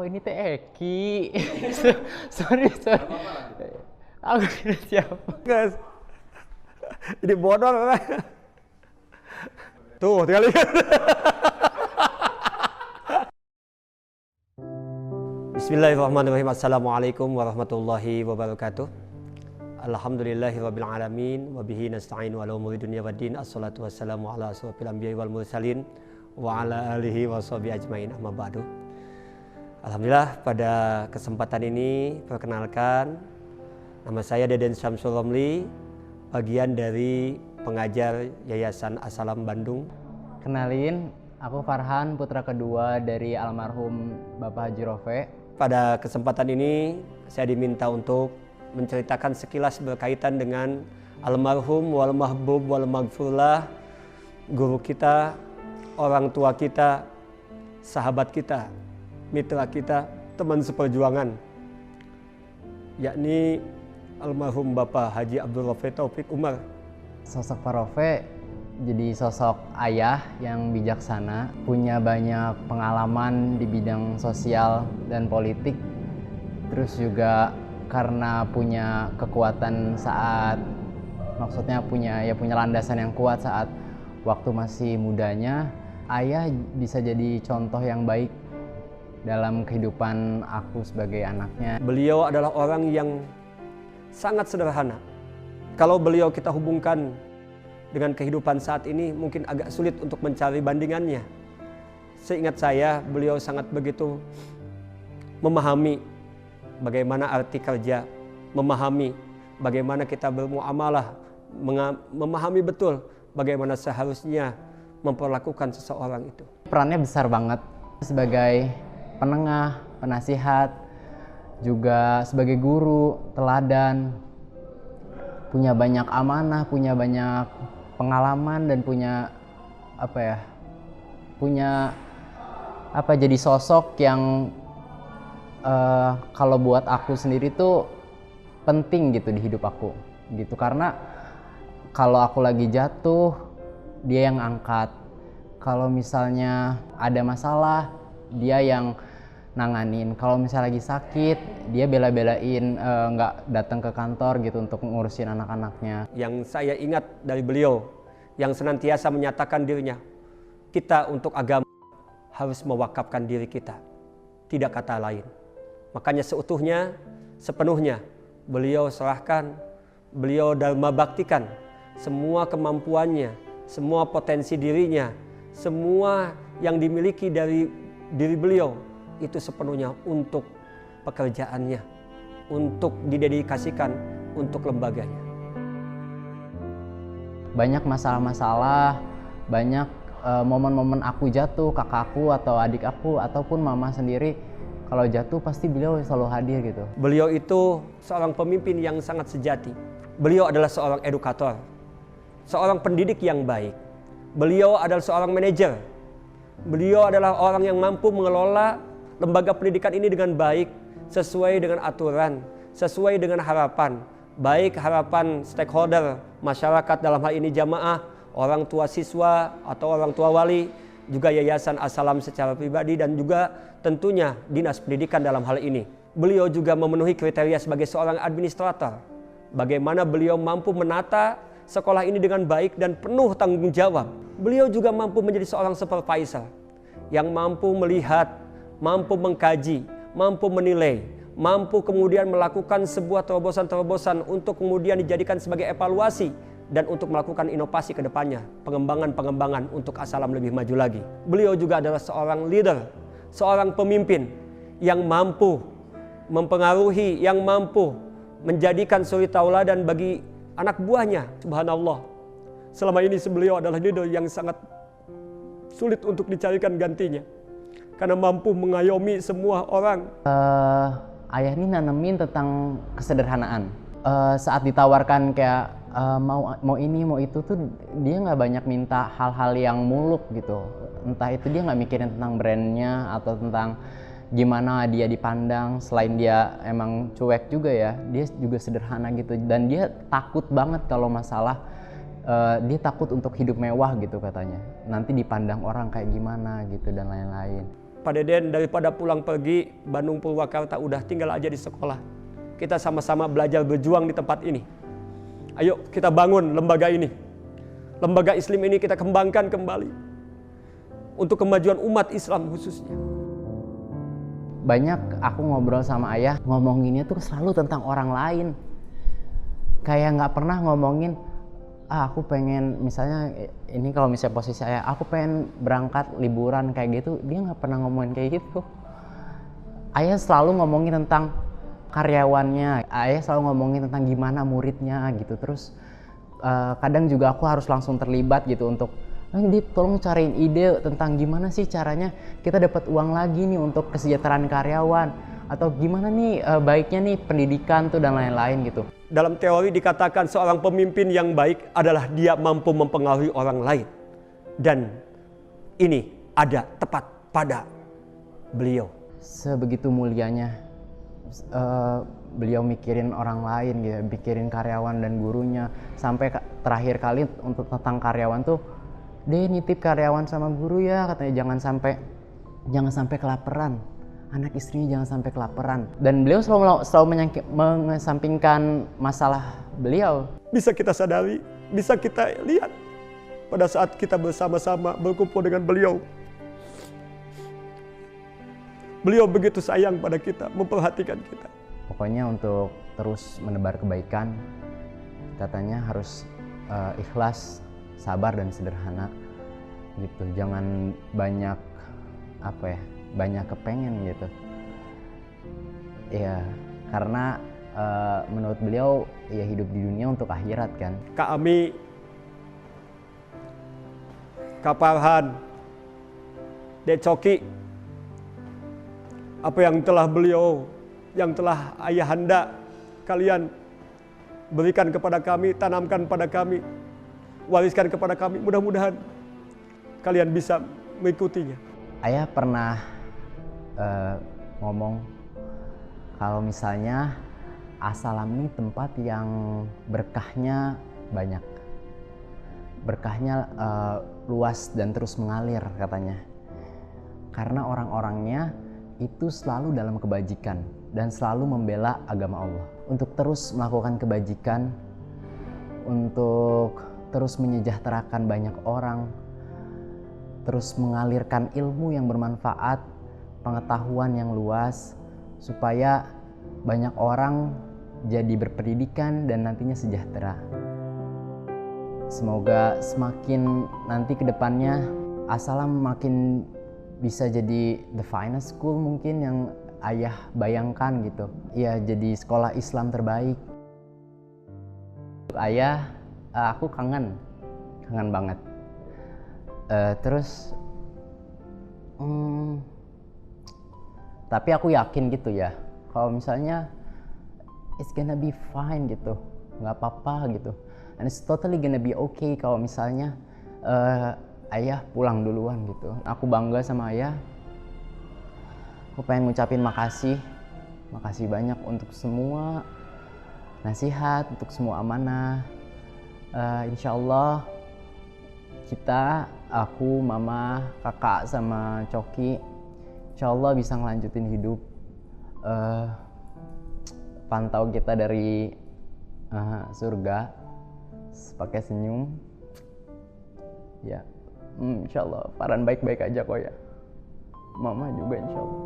Oh ini teh Eki. Sorry. Aku kira siapa? Guys, jadi bodoh apa? Tuh, tinggal lihat. Bismillahirrahmanirrahim. Assalamualaikum warahmatullahi wabarakatuh. Alhamdulillahirabbil alamin wa bihi nasta'in ala umuri dunya waddin. Assalatu wassalamu ala asyrofil anbiya'i wal mursalin wa ala alihi washabihi ajmain. Amma ba'du. Alhamdulillah, pada kesempatan ini perkenalkan, nama saya Deden Syamsul Romli, bagian dari pengajar Yayasan As-Salam Bandung. Kenalin, aku Farhan, putra kedua dari almarhum Bapak Haji Rofe. Pada kesempatan ini saya diminta untuk menceritakan sekilas berkaitan dengan almarhum wal mahbub wal maghfurlah, guru kita, orang tua kita, sahabat kita, mitra kita, teman seperjuangan, yakni almarhum Bapak Haji Abdul Rofe Taufik Umar. Sosok Pak Rofe jadi sosok ayah yang bijaksana, punya banyak pengalaman di bidang sosial dan politik, terus juga karena punya kekuatan saat, maksudnya punya landasan yang kuat saat waktu masih mudanya, ayah bisa jadi contoh yang baik dalam kehidupan aku sebagai anaknya. Beliau adalah orang yang sangat sederhana. Kalau beliau kita hubungkan dengan kehidupan saat ini, mungkin agak sulit untuk mencari bandingannya. Seingat saya, beliau sangat begitu memahami bagaimana arti kerja, memahami bagaimana kita bermuamalah, memahami betul bagaimana seharusnya memperlakukan seseorang itu. Perannya besar banget sebagai penengah, penasihat, juga sebagai guru, teladan, punya banyak amanah, punya banyak pengalaman, dan punya jadi sosok yang kalau buat aku sendiri tuh penting gitu di hidup aku gitu, karena kalau aku lagi jatuh dia yang angkat, kalau misalnya ada masalah dia yang nanganin, kalau misalnya lagi sakit dia bela-belain nggak datang ke kantor gitu untuk ngurusin anak-anaknya. Yang saya ingat dari beliau yang senantiasa menyatakan dirinya, kita untuk agama harus mewakafkan diri kita, tidak kata lain. Makanya seutuhnya, sepenuhnya beliau serahkan, beliau dharma baktikan semua kemampuannya, semua potensi dirinya, semua yang dimiliki dari diri beliau itu sepenuhnya untuk pekerjaannya, untuk didedikasikan untuk lembaganya. Banyak masalah-masalah, banyak momen-momen aku jatuh, kakakku atau adik aku ataupun mama sendiri kalau jatuh pasti beliau selalu hadir gitu. Beliau itu seorang pemimpin yang sangat sejati. Beliau adalah seorang edukator, seorang pendidik yang baik. Beliau adalah seorang manajer. Beliau adalah orang yang mampu mengelola lembaga pendidikan ini dengan baik, sesuai dengan aturan, sesuai dengan harapan, baik harapan stakeholder, masyarakat dalam hal ini jamaah, orang tua siswa atau orang tua wali, juga Yayasan As-Salam secara pribadi, dan juga tentunya Dinas Pendidikan dalam hal ini. Beliau juga memenuhi kriteria sebagai seorang administrator. Bagaimana beliau mampu menata sekolah ini dengan baik dan penuh tanggung jawab. Beliau juga mampu menjadi seorang supervisor yang mampu melihat, mampu mengkaji, mampu menilai, mampu kemudian melakukan sebuah terobosan-terobosan untuk kemudian dijadikan sebagai evaluasi dan untuk melakukan inovasi ke depannya, pengembangan-pengembangan untuk As-Salam lebih maju lagi. Beliau juga adalah seorang leader, seorang pemimpin yang mampu mempengaruhi, yang mampu menjadikan suri tauladan bagi anak buahnya. Subhanallah, selama ini beliau adalah leader yang sangat sulit untuk dicarikan gantinya, karena mampu mengayomi semua orang. Ayah ini nanemin tentang kesederhanaan. Saat ditawarkan kayak mau ini mau itu tuh dia nggak banyak minta hal-hal yang muluk gitu. Entah itu dia nggak mikirin tentang brandnya atau tentang gimana dia dipandang. Selain dia emang cuek juga ya, dia juga sederhana gitu. Dan dia takut banget kalau masalah dia takut untuk hidup mewah gitu katanya. Nanti dipandang orang kayak gimana gitu dan lain-lain. Pak Deden, daripada pulang pergi Bandung Purwakarta, udah tinggal aja di sekolah. Kita sama-sama belajar berjuang di tempat ini. Ayo kita bangun lembaga ini. Lembaga Islam ini kita kembangkan kembali. Untuk kemajuan umat Islam khususnya. Banyak aku ngobrol sama ayah, ngomonginnya tuh selalu tentang orang lain. Kayak nggak pernah ngomongin, aku pengen, misalnya ini kalau misalnya posisi ayah, aku pengen berangkat liburan kayak gitu. Dia nggak pernah ngomongin kayak gitu. Ayah selalu ngomongin tentang karyawannya, ayah selalu ngomongin tentang gimana muridnya gitu. Terus kadang juga aku harus langsung terlibat gitu untuk dia tolong cariin ide tentang gimana sih caranya kita dapat uang lagi nih untuk kesejahteraan karyawan, atau gimana nih baiknya nih pendidikan tuh dan lain-lain gitu. Dalam teori dikatakan seorang pemimpin yang baik adalah dia mampu mempengaruhi orang lain. Dan ini ada tepat pada beliau. Sebegitu mulianya beliau mikirin orang lain gitu, mikirin karyawan dan gurunya. Sampai terakhir kali untuk tentang karyawan tuh, dia nitip karyawan sama guru ya, katanya jangan sampai kelaparan, anak istrinya jangan sampai kelaparan. Dan beliau selalu mengesampingkan masalah beliau. Bisa kita sadari, bisa kita lihat pada saat kita bersama-sama berkumpul dengan beliau. Beliau begitu sayang pada kita, memperhatikan kita. Pokoknya untuk terus menebar kebaikan, katanya harus ikhlas, sabar dan sederhana gitu. Jangan banyak banyak kepengen gitu. Ya, karena menurut beliau ya hidup di dunia untuk akhirat kan. Kak Ami, Kak Farhan, Dek Coki, apa yang telah beliau, yang telah ayahanda kalian berikan kepada kami, tanamkan pada kami, wariskan kepada kami, mudah-mudahan kalian bisa mengikutinya. Ayah pernah ngomong kalau misalnya Asalam ini tempat yang berkahnya banyak, berkahnya luas dan terus mengalir katanya, karena orang-orangnya itu selalu dalam kebajikan dan selalu membela agama Allah, untuk terus melakukan kebajikan, untuk terus menyejahterakan banyak orang, terus mengalirkan ilmu yang bermanfaat, pengetahuan yang luas, supaya banyak orang jadi berpendidikan dan nantinya sejahtera. Semoga semakin nanti ke depannya Asalam makin bisa jadi the finest school mungkin yang ayah bayangkan gitu. Ya, jadi sekolah Islam terbaik. Ayah, aku kangen banget. Terus tapi aku yakin gitu ya, kalau misalnya it's gonna be fine gitu, nggak apa-apa gitu, and it's totally gonna be okay kalau misalnya ayah pulang duluan gitu. Aku bangga sama ayah. Aku pengen ngucapin makasih banyak untuk semua nasihat, untuk semua amanah. Insya Allah kita, aku, mama, kakak, sama Coki, insya Allah bisa ngelanjutin hidup. Pantau kita dari surga pakai senyum. Ya, insya Allah Farhan baik-baik aja kok ya. Mama juga insya Allah.